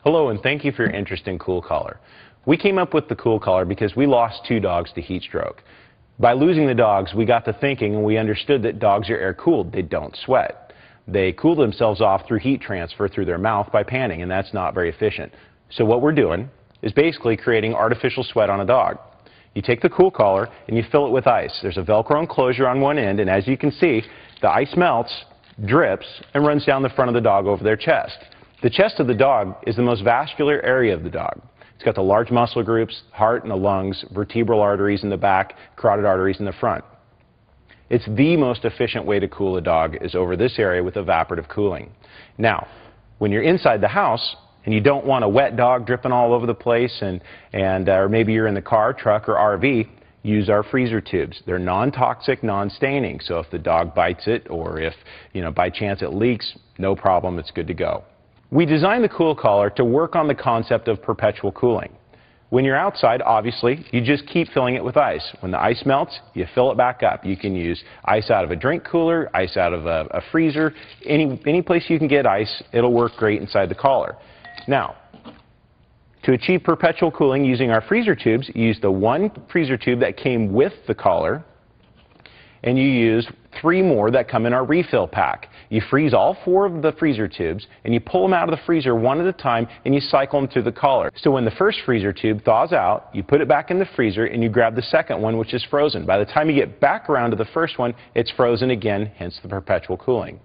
Hello, and thank you for your interest in KoolCollar. We came up with the KoolCollar because we lost 2 dogs to heat stroke. By losing the dogs, we got to thinking and we understood that dogs are air-cooled. They don't sweat. They cool themselves off through heat transfer through their mouth by panting, and that's not very efficient. So what we're doing is basically creating artificial sweat on a dog. You take the KoolCollar and you fill it with ice. There's a Velcro enclosure on one end, and as you can see, the ice melts, drips, and runs down the front of the dog over their chest. The chest of the dog is the most vascular area of the dog. It's got the large muscle groups, heart and the lungs, vertebral arteries in the back, carotid arteries in the front. It's the most efficient way to cool a dog is over this area with evaporative cooling. Now, when you're inside the house and you don't want a wet dog dripping all over the place or maybe you're in the car, truck, or RV, use our freezer tubes. They're non-toxic, non-staining. So if the dog bites it or if, by chance it leaks, no problem, it's good to go. We designed the KoolCollar to work on the concept of perpetual cooling. When you're outside, obviously, you just keep filling it with ice. When the ice melts, you fill it back up. You can use ice out of a drink cooler, ice out of a freezer, any place you can get ice, it'll work great inside the collar. Now, to achieve perpetual cooling using our freezer tubes, you use the one freezer tube that came with the collar, and you use 3 more that come in our refill pack. You freeze all 4 of the freezer tubes, and you pull them out of the freezer one at a time, and you cycle them through the collar. So when the first freezer tube thaws out, you put it back in the freezer, and you grab the second one, which is frozen. By the time you get back around to the first one, it's frozen again, hence the perpetual cooling.